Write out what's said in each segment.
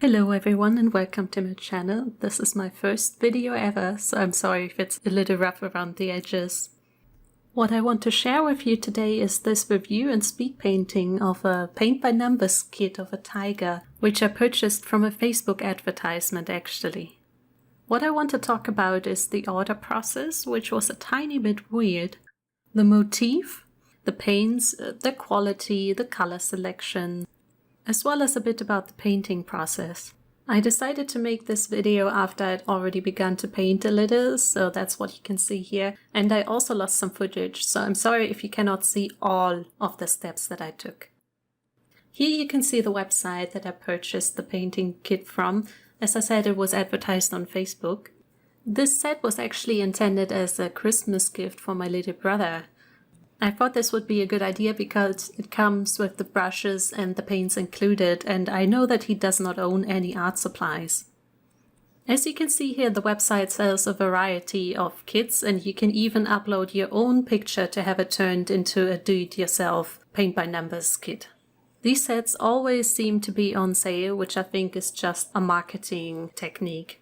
Hello everyone and welcome to my channel. This is my first video ever, so I'm sorry if it's a little rough around the edges. What I want to share with you today is this review and speed painting of a paint by numbers kit of a tiger, which I purchased from a Facebook advertisement actually. What I want to talk about is the order process, which was a tiny bit weird, the motif, the paints, the quality, the color selection, as well as a bit about the painting process. I decided to make this video after I'd already begun to paint a little, so that's what you can see here. And I also lost some footage, so I'm sorry if you cannot see all of the steps that I took. Here you can see the website that I purchased the painting kit from. As I said, it was advertised on Facebook. This set was actually intended as a Christmas gift for my little brother. I thought this would be a good idea because it comes with the brushes and the paints included, and I know that he does not own any art supplies. As you can see here, the website sells a variety of kits, and you can even upload your own picture to have it turned into a do-it-yourself paint by numbers kit. These sets always seem to be on sale, which I think is just a marketing technique.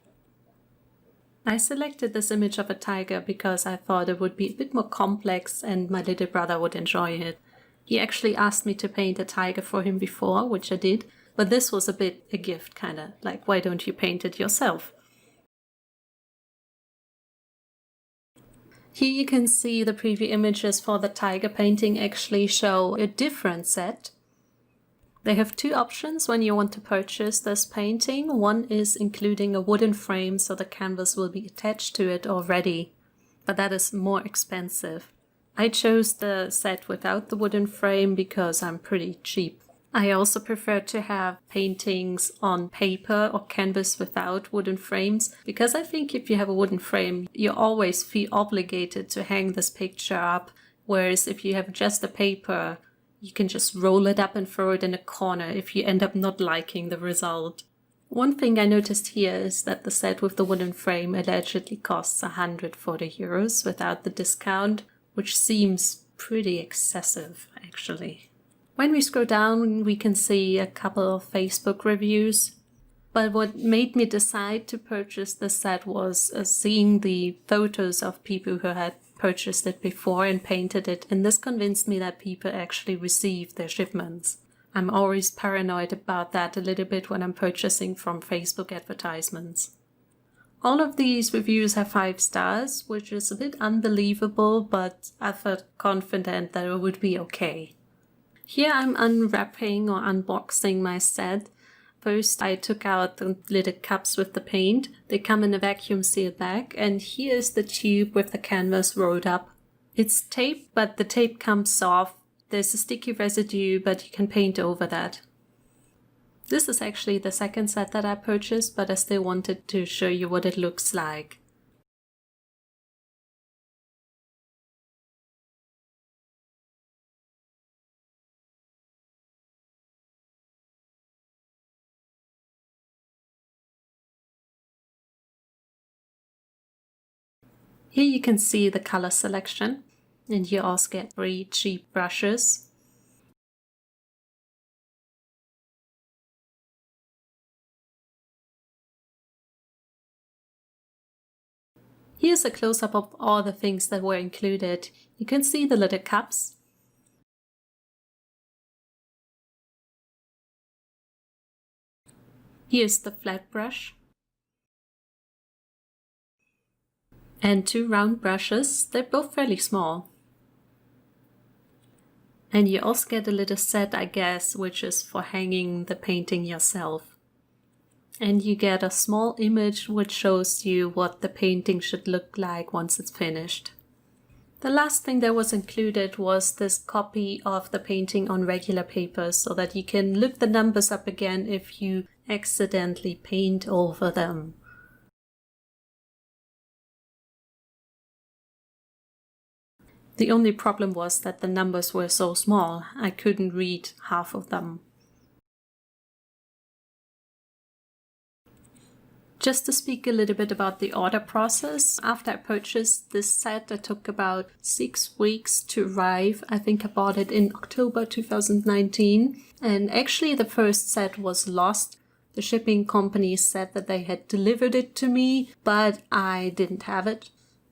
I selected this image of a tiger because I thought it would be a bit more complex and my little brother would enjoy it. He actually asked me to paint a tiger for him before, which I did, but this was a bit a gift, kinda like, why don't you paint it yourself? Here you can see the preview images for the tiger painting actually show a different set. They have two options when you want to purchase this painting. One is including a wooden frame, so the canvas will be attached to it already, but that is more expensive. I chose the set without the wooden frame because I'm pretty cheap. I also prefer to have paintings on paper or canvas without wooden frames, because I think if you have a wooden frame, you always feel obligated to hang this picture up, whereas if you have just a paper, you can just roll it up and throw it in a corner if you end up not liking the result. One thing I noticed here is that the set with the wooden frame allegedly costs €140 without the discount, which seems pretty excessive actually. When we scroll down, we can see a couple of Facebook reviews. But what made me decide to purchase this set was seeing the photos of people who had purchased it before and painted it, and this convinced me that people actually received their shipments. I'm always paranoid about that a little bit when I'm purchasing from Facebook advertisements. All of these reviews have 5 stars, which is a bit unbelievable, but I felt confident that it would be okay. Here I'm unwrapping or unboxing my set. First, I took out the little cups with the paint. They come in a vacuum sealed bag, and here's the tube with the canvas rolled up. It's taped, but the tape comes off. There's a sticky residue, but you can paint over that. This is actually the second set that I purchased, but I still wanted to show you what it looks like. Here you can see the color selection, and you also get 3 cheap brushes. Here's a close-up of all the things that were included. You can see the little cups. Here's the flat brush. And 2 round brushes. They're both fairly small. And you also get a little set, I guess, which is for hanging the painting yourself. And you get a small image which shows you what the painting should look like once it's finished. The last thing that was included was this copy of the painting on regular paper, so that you can look the numbers up again if you accidentally paint over them. The only problem was that the numbers were so small, I couldn't read half of them. Just to speak a little bit about the order process, after I purchased this set, it took about 6 weeks to arrive. I think I bought it in October 2019, and actually the first set was lost. The shipping company said that they had delivered it to me, but I didn't have it.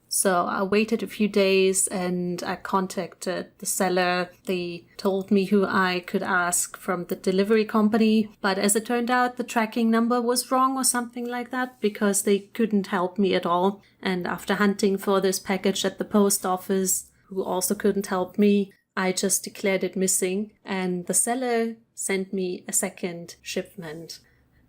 So I waited a few days and I contacted the seller. They told me who I could ask from the delivery company. But as it turned out, the tracking number was wrong or something like that because they couldn't help me at all. And after hunting for this package at the post office, who also couldn't help me, I just declared it missing. And the seller sent me a second shipment.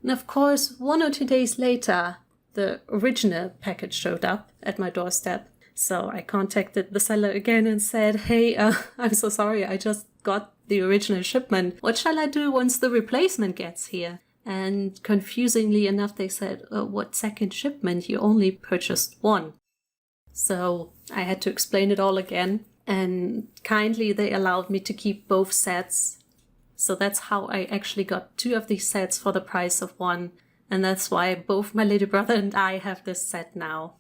And of course, 1 or 2 days later, the original package showed up at my doorstep. So I contacted the seller again and said, hey, I'm so sorry, I just got the original shipment. What shall I do once the replacement gets here? And confusingly enough, they said, what second shipment? You only purchased one. So I had to explain it all again. And kindly, they allowed me to keep both sets. So that's how I actually got 2 of these sets for the price of one. And that's why both my little brother and I have this set now.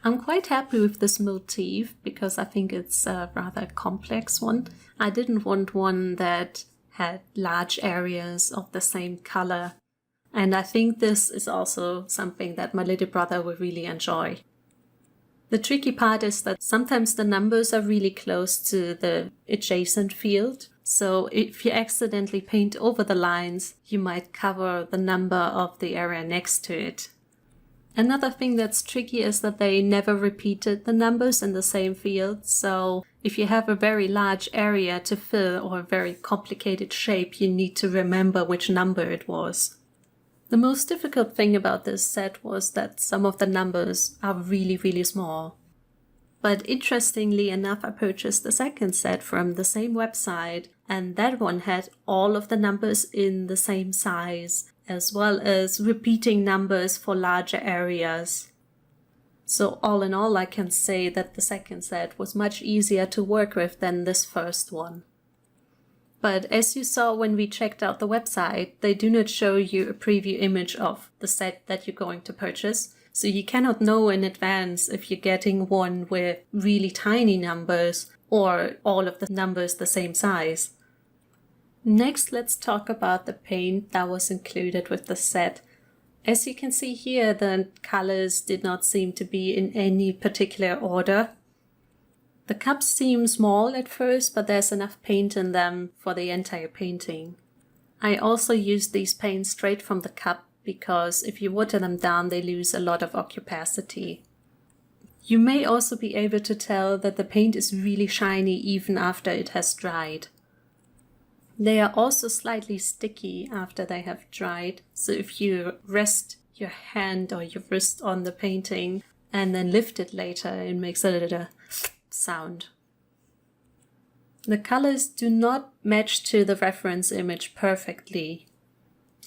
I'm quite happy with this motif because I think it's a rather complex one. I didn't want one that had large areas of the same color. And I think this is also something that my little brother will really enjoy. The tricky part is that sometimes the numbers are really close to the adjacent field. So if you accidentally paint over the lines, you might cover the number of the area next to it. Another thing that's tricky is that they never repeated the numbers in the same field. So if you have a very large area to fill or a very complicated shape, you need to remember which number it was. The most difficult thing about this set was that some of the numbers are really, really small. But interestingly enough, I purchased the second set from the same website, and that one had all of the numbers in the same size, as well as repeating numbers for larger areas. So all in all, I can say that the second set was much easier to work with than this first one. But as you saw when we checked out the website, they do not show you a preview image of the set that you're going to purchase. So you cannot know in advance if you're getting one with really tiny numbers or all of the numbers the same size. Next, let's talk about the paint that was included with the set. As you can see here, the colors did not seem to be in any particular order. The cups seem small at first, but there's enough paint in them for the entire painting. I also used these paints straight from the cup because if you water them down, they lose a lot of ocupacity. You may also be able to tell that the paint is really shiny even after it has dried. They are also slightly sticky after they have dried, so if you rest your hand or your wrist on the painting and then lift it later, it makes a little sound. The colors do not match to the reference image perfectly.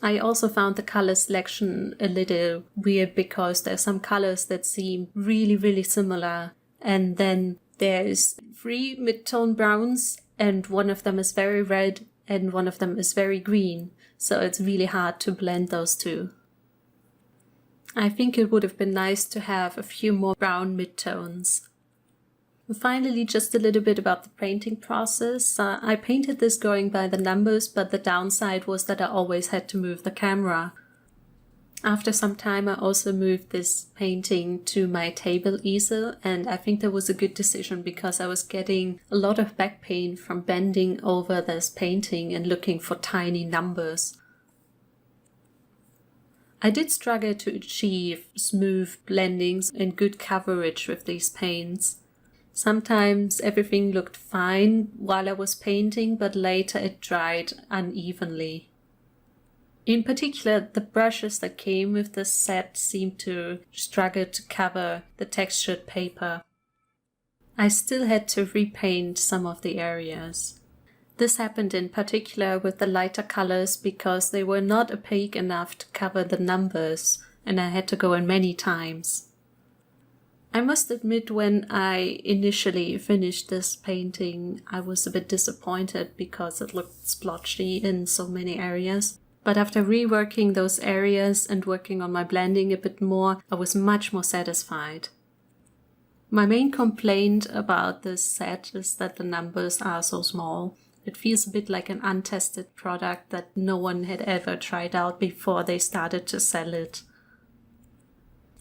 I also found the color selection a little weird because there are some colors that seem really, really similar. And then there's 3 mid-tone browns and one of them is very red and one of them is very green. So it's really hard to blend those two. I think it would have been nice to have a few more brown mid-tones. Finally, just a little bit about the painting process. I painted this going by the numbers, but the downside was that I always had to move the camera. After some time, I also moved this painting to my table easel, and I think that was a good decision because I was getting a lot of back pain from bending over this painting and looking for tiny numbers. I did struggle to achieve smooth blendings and good coverage with these paints. Sometimes everything looked fine while I was painting, but later it dried unevenly. In particular, the brushes that came with this set seemed to struggle to cover the textured paper. I still had to repaint some of the areas. This happened in particular with the lighter colors because they were not opaque enough to cover the numbers, and I had to go in many times. I must admit, when I initially finished this painting, I was a bit disappointed because it looked splotchy in so many areas. But after reworking those areas and working on my blending a bit more, I was much more satisfied. My main complaint about this set is that the numbers are so small. It feels a bit like an untested product that no one had ever tried out before they started to sell it.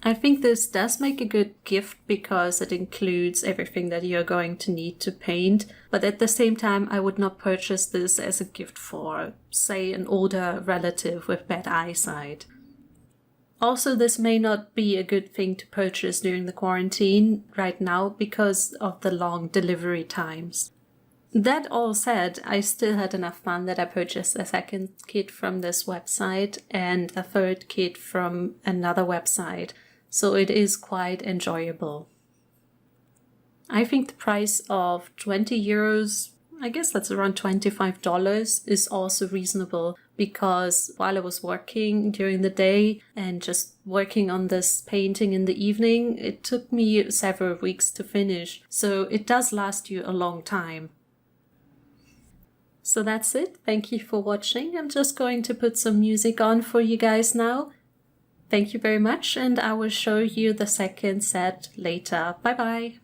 I think this does make a good gift because it includes everything that you're going to need to paint, but at the same time I would not purchase this as a gift for, say, an older relative with bad eyesight. Also, this may not be a good thing to purchase during the quarantine right now because of the long delivery times. That all said, I still had enough fun that I purchased a second kit from this website and a third kit from another website, so it is quite enjoyable. I think the price of 20 euros, I guess that's around $25, is also reasonable because while I was working during the day and just working on this painting in the evening, it took me several weeks to finish, so it does last you a long time. So that's it. Thank you for watching. I'm just going to put some music on for you guys now. Thank you very much, and I will show you the second set later. Bye bye!